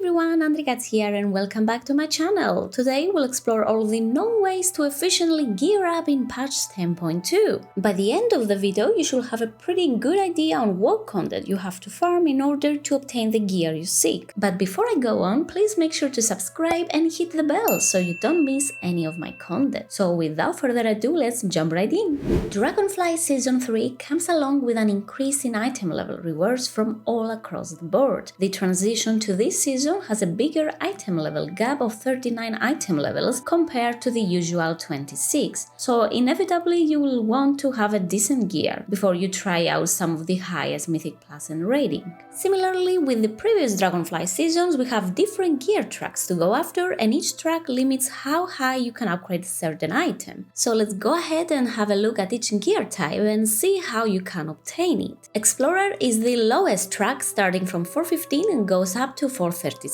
everyone, Andrikats here and welcome back to my channel. Today we'll explore all the known ways to efficiently gear up in patch 10.2. By the end of the video you should have a pretty good idea on what content you have to farm in order to obtain the gear you seek. But before I go on, please make sure to subscribe and hit the bell so you don't miss any of my content. So without further ado, let's jump right in. Dragonflight Season 3 comes along with an increase in item level rewards from all across the board. The transition to this season has a bigger item level gap of 39 item levels compared to the usual 26, so inevitably you will want to have a decent gear before you try out some of the highest mythic plus and rating. Similarly, with the previous Dragonflight seasons, we have different gear tracks to go after and each track limits how high you can upgrade a certain item. So let's go ahead and have a look at each gear type and see how you can obtain it. Explorer is the lowest track, starting from 415 and goes up to 437.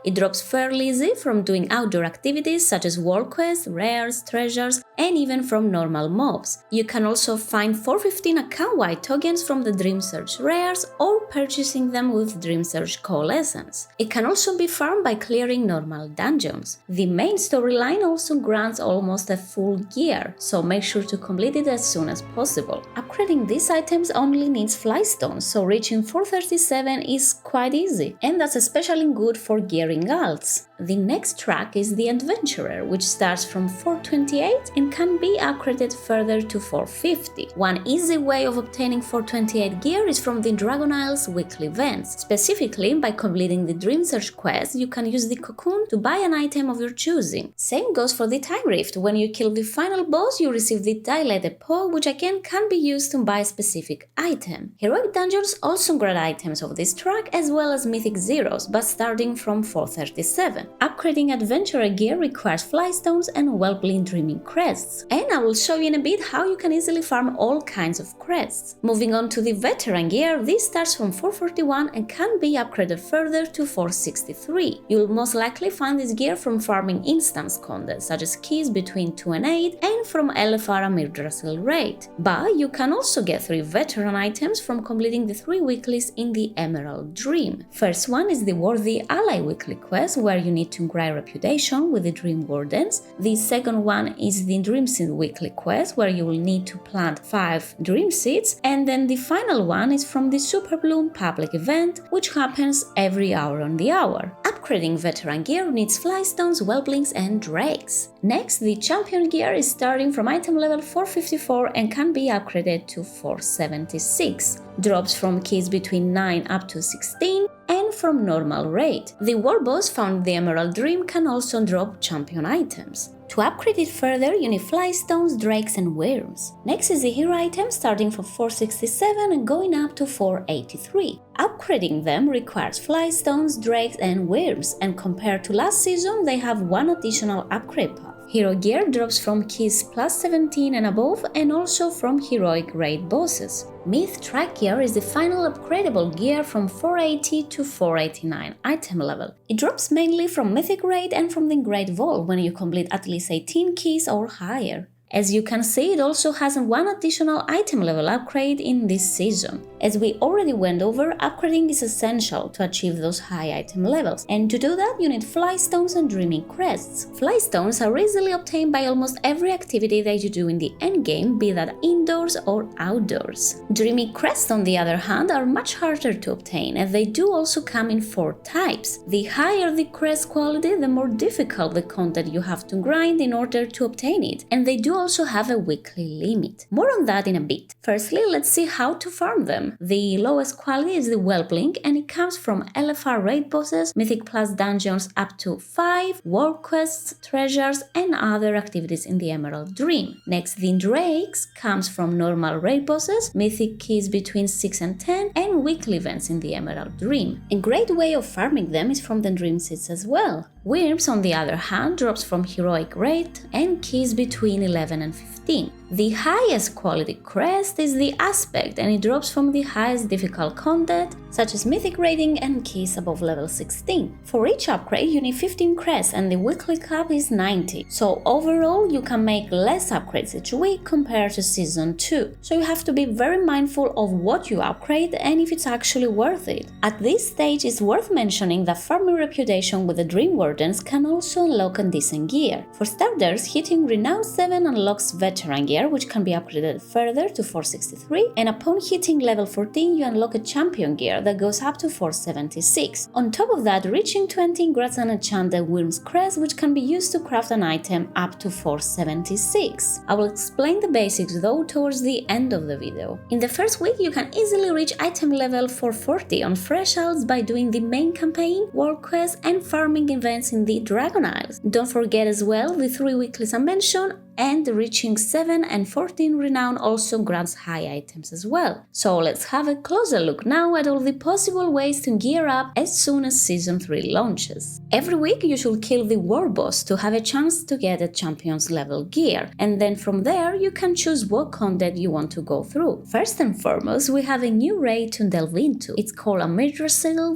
It drops fairly easy from doing outdoor activities such as world quests, rares, treasures, and even from normal mobs. You can also find 415 account-wide tokens from the Dream Search rares or purchasing them with Dream Search Coalescence. It can also be farmed by clearing normal dungeons. The main storyline also grants almost a full gear, so make sure to complete it as soon as possible. Upgrading these items only needs Flightstones, so reaching 437 is quite easy, and that's especially good for gearing alts. The next track is the Adventurer, which starts from 428 and can be upgraded further to 450. One easy way of obtaining 428 gear is from the Dragon Isle's weekly events. Specifically, by completing the Dream Search quest, you can use the Cocoon to buy an item of your choosing. Same goes for the Time Rift. When you kill the final boss, you receive the Dilated Paw, which again can be used to buy a specific item. Heroic dungeons also grant items of this track as well as Mythic Zeros, but starting from 437. Upgrading Adventurer gear requires Flightstones and well-blinked Dreaming Crests, and I will show you in a bit how you can easily farm all kinds of crests. Moving on to the Veteran gear, this starts from 441 and can be upgraded further to 463. You'll most likely find this gear from farming instance content, such as keys between 2 and 8 and from LFR Mirdrasil raid. But you can also get 3 veteran items from completing the 3 weeklies in the Emerald Dream. First one is the Worthy Ally weekly quest, where you need to grind reputation with the Dream Wardens. The second one is the Dream Seed weekly quest, where you will need to plant 5 Dream Seeds, and then the final one is from the Super Bloom public event, which happens every hour on the hour. Upgrading veteran gear needs Flightstones, Wellblinks and Drakes. Next, the Champion gear is starting from item level 454 and can be upgraded to 476. Drops from keys between 9 up to 16 and from normal raid. The War Boss found in the Emerald Dream can also drop champion items. To upgrade it further, you need Flightstones, Drakes and Worms. Next is the hero item, starting from 467 and going up to 483. Upgrading them requires Flightstones, Drakes and Worms, and compared to last season they have one additional upgrade path. Hero gear drops from keys plus 17 and above and also from heroic raid bosses. Myth track gear is the final upgradable gear from 480 to 489 item level. It drops mainly from Mythic Raid and from the Great Vault when you complete at least 18 keys or higher. As you can see, it also has one additional item level upgrade in this season. As we already went over, upgrading is essential to achieve those high item levels, and to do that you need Flightstones and Dreaming Crests. Flightstones are easily obtained by almost every activity that you do in the endgame, be that indoors or outdoors. Dreaming Crests, on the other hand, are much harder to obtain, and they do also come in 4 types. The higher the crest quality, the more difficult the content you have to grind in order to obtain it, and they do also have a weekly limit. More on that in a bit. Firstly, let's see how to farm them. The lowest quality is the Wellblink, and it comes from LFR raid bosses, Mythic Plus dungeons up to 5, world quests, treasures and other activities in the Emerald Dream. Next, the Drakes comes from normal raid bosses, Mythic keys between 6 and 10 and weekly events in the Emerald Dream. A great way of farming them is from the Dream Seeds as well. Worms, on the other hand, drops from heroic raid and keys between 11 and 15. The highest quality crest is the Aspect, and it drops from the highest difficult content, such as Mythic rating and keys above level 16. For each upgrade you need 15 crests and the weekly cap is 90, so overall you can make less upgrades each week compared to Season 2, so you have to be very mindful of what you upgrade and if it's actually worth it. At this stage it's worth mentioning that farming reputation with the Dream Wardens can also unlock a decent gear. For starters, hitting Renown 7 unlocks Veteran gear, which can be upgraded further to 463, and upon hitting level 14 you unlock a Champion gear that goes up to 476. On top of that, reaching 20 grants an enchanted Wyrm's Crest, which can be used to craft an item up to 476. I will explain the basics though towards the end of the video. In the first week you can easily reach item level 440 on Fresh Isles by doing the main campaign, world quests and farming events in the Dragon Isles. Don't forget as well the 3 weeklies I mentioned, and reaching 7 and 14 renown also grants high items as well. So let's have a closer look now at all the possible ways to gear up as soon as Season 3 launches. Every week you should kill the war boss to have a chance to get a champion's level gear, and then from there you can choose what content you want to go through. First and foremost, we have a new raid to delve into. It's called Amidra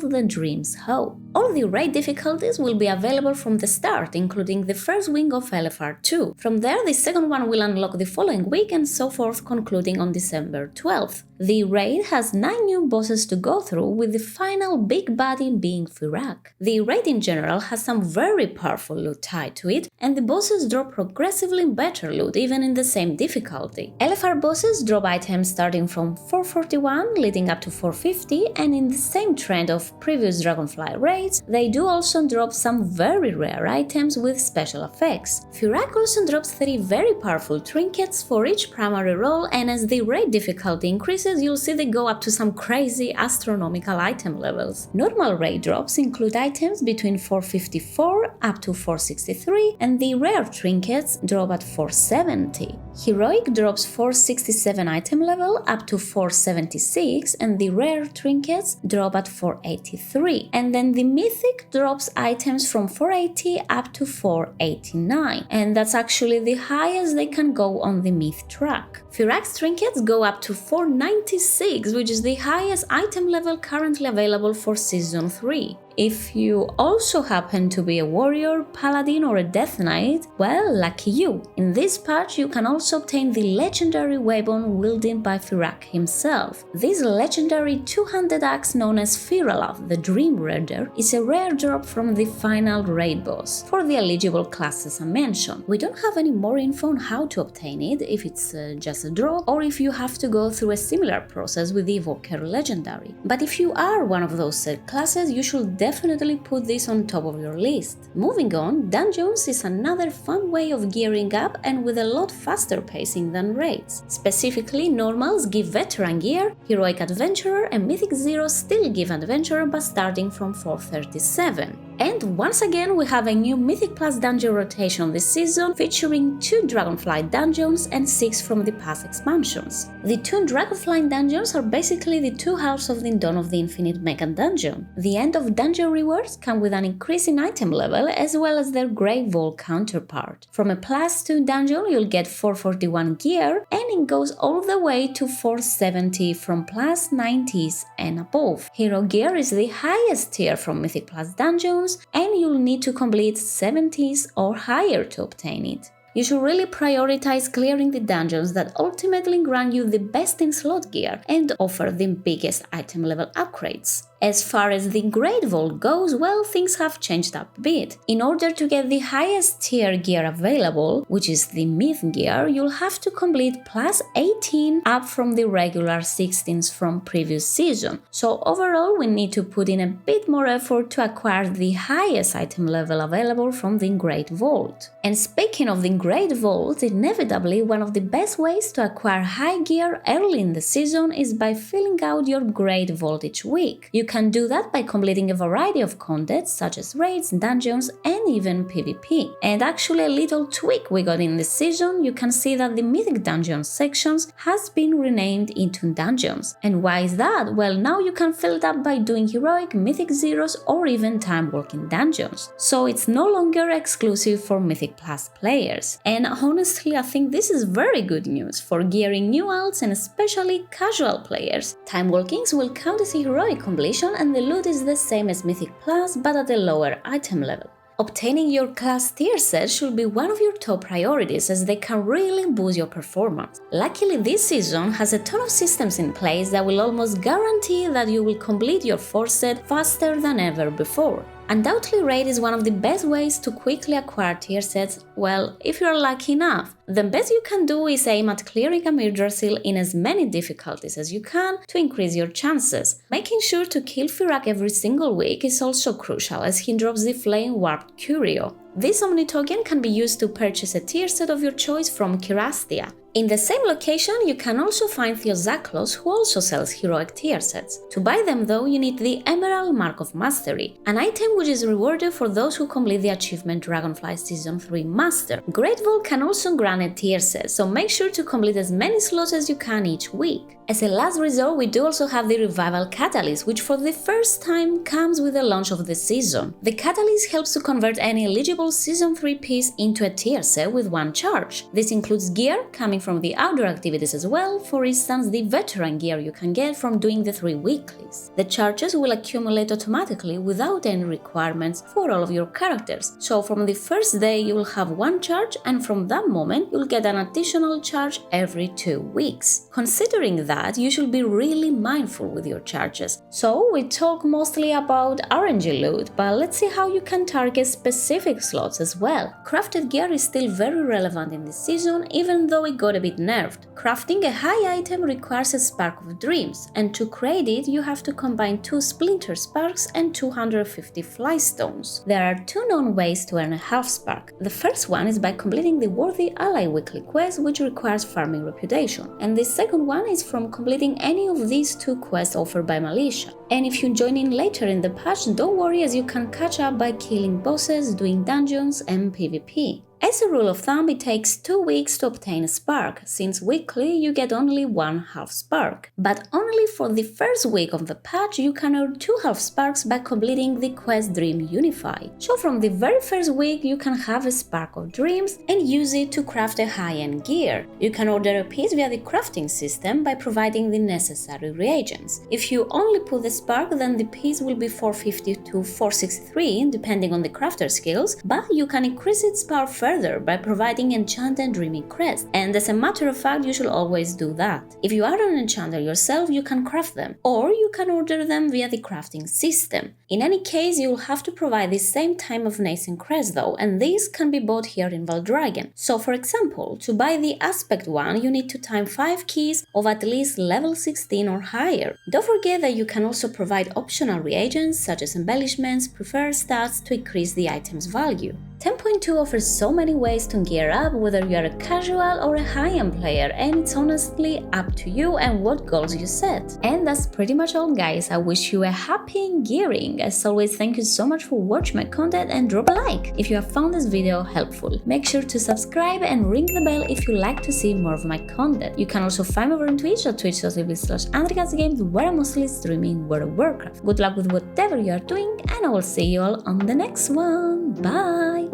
the Dream's Hope. All the raid difficulties will be available from the start, including the first wing of LFR2. From there, the second one will unlock the following week and so forth, concluding on December 12th. The raid has 9 new bosses to go through, with the final big baddie being Firak. The raid in general has some very powerful loot tied to it, and the bosses drop progressively better loot even in the same difficulty. LFR bosses drop items starting from 441 leading up to 450, and in the same trend of previous Dragonflight raids, they do also drop some very rare items with special effects. Firak also drops 3 very powerful trinkets for each primary role, and as the raid difficulty increases you'll see they go up to some crazy astronomical item levels. Normal raid drops include items between 454 up to 463, and the rare trinkets drop at 470. Heroic drops 467 item level up to 476, and the rare trinkets drop at 483. And then the mythic drops items from 480 up to 489, and that's actually the highest they can go on the myth track. Firak's trinkets go up to 496, which is the highest item level currently available for Season 3. If you also happen to be a warrior, paladin or a death knight, well, lucky you. In this patch you can also obtain the legendary weapon wielded by Firak himself. This legendary two-handed axe known as Firalath, the Dream Raider, is a rare drop from the final raid boss for the eligible classes I mentioned. We don't have any more info on how to obtain it, if it's just a drop or if you have to go through a similar process with the Evoker legendary. But if you are one of those classes, you should definitely put this on top of your list. Moving on, dungeons is another fun way of gearing up and with a lot faster pacing than raids. Specifically, normals give veteran gear, heroic adventurer and mythic zeros still give adventurer but starting from 437. And once again we have a new Mythic Plus dungeon rotation this season, featuring 2 Dragonflight dungeons and 6 from the past expansions. The 2 Dragonflight dungeons are basically the 2 halves of the Dawn of the Infinite Mega Dungeon. The end of dungeon rewards come with an increase in item level as well as their Grey Vault counterpart. From a +2 dungeon you'll get 441 gear, and it goes all the way to 470 from +90s and above. Hero gear is the highest tier from Mythic Plus dungeons, and you'll need to complete 70s or higher to obtain it. You should really prioritize clearing the dungeons that ultimately grant you the best in slot gear and offer the biggest item level upgrades. As far as the Great Vault goes, well, things have changed up a bit. In order to get the highest tier gear available, which is the Myth gear, you'll have to complete +18 up from the regular 16s from previous season. So overall, we need to put in a bit more effort to acquire the highest item level available from the Great Vault. And speaking of the Great Vault, inevitably one of the best ways to acquire high gear early in the season is by filling out your Great Vault each week. You can do that by completing a variety of contents such as raids, dungeons, and even PvP. And actually a little tweak we got in this season, you can see that the Mythic Dungeons sections has been renamed into Dungeons. And why is that? Well, now you can fill it up by doing Heroic, Mythic Zeros, or even Time Walking Dungeons. So it's no longer exclusive for Mythic Plus players. And honestly, I think this is very good news for gearing new alts and especially casual players. Time Walkings will count as a heroic completion and the loot is the same as Mythic Plus but at a lower item level. Obtaining your class tier set should be one of your top priorities as they can really boost your performance. Luckily, this season has a ton of systems in place that will almost guarantee that you will complete your force set faster than ever before. Undoubtedly, raid is one of the best ways to quickly acquire tier sets, well, if you're lucky enough. The best you can do is aim at clearing a Yggdrasil in as many difficulties as you can to increase your chances. Making sure to kill Firak every single week is also crucial as he drops the Flame Warped Curio. This Omni token can be used to purchase a tier set of your choice from Kirastia. In the same location, you can also find Theozaklos, who also sells heroic tier sets. To buy them though, you need the Emerald Mark of Mastery, an item which is rewarded for those who complete the achievement Dragonflight Season 3 Master. Great Vault can also grant a tier set, so make sure to complete as many slots as you can each week. As a last resort, we do also have the Revival Catalyst, which for the first time comes with the launch of the season. The Catalyst helps to convert any eligible Season 3 piece into a tier set with one charge. This includes gear coming from the outdoor activities as well, for instance the veteran gear you can get from doing the 3 weeklies. The charges will accumulate automatically without any requirements for all of your characters, so from the first day you will have one charge and from that moment you'll get an additional charge every 2 weeks. Considering that, you should be really mindful with your charges. So we talk mostly about RNG loot, but let's see how you can target specific slots as well. Crafted gear is still very relevant in this season, even though it got a bit nerfed. Crafting a high item requires a Spark of Dreams, and to create it you have to combine 2 Splinter Sparks and 250 Flightstones. There are 2 known ways to earn a half spark. The first one is by completing the Worthy Ally weekly quest, which requires farming reputation, and the second one is from completing any of these 2 quests offered by Militia. And if you join in later in the patch, don't worry as you can catch up by killing bosses, doing dungeons and PvP. As a rule of thumb, it takes 2 weeks to obtain a spark, since weekly you get only 1 half spark. But only for the first week of the patch you can earn 2 half sparks by completing the quest Dream Unify. So from the very first week you can have a Spark of Dreams and use it to craft a high-end gear. You can order a piece via the crafting system by providing the necessary reagents. If you only put the spark, then the piece will be 450 to 463 depending on the crafter skills, but you can increase its power further by providing enchanted dreaming crest, and as a matter of fact you should always do that. If you are an enchanter yourself, you can craft them, or you can order them via the crafting system. In any case, you will have to provide the same time of nascent crest though, and these can be bought here in Valdragon. So for example, to buy the aspect one you need to time 5 keys of at least level 16 or higher. Don't forget that you can also provide optional reagents such as embellishments, preferred stats to increase the item's value. 10.2 offers so many ways to gear up, whether you are a casual or a high-end player, and it's honestly up to you and what goals you set. And that's pretty much all guys, I wish you a happy gearing. As always, thank you so much for watching my content and drop a like if you have found this video helpful. Make sure to subscribe and ring the bell if you like to see more of my content. You can also find me over on Twitch at twitch.tv/AndrikatsGames, where I'm mostly streaming World of Warcraft. Good luck with whatever you are doing, and I will see you all on the next one. Bye!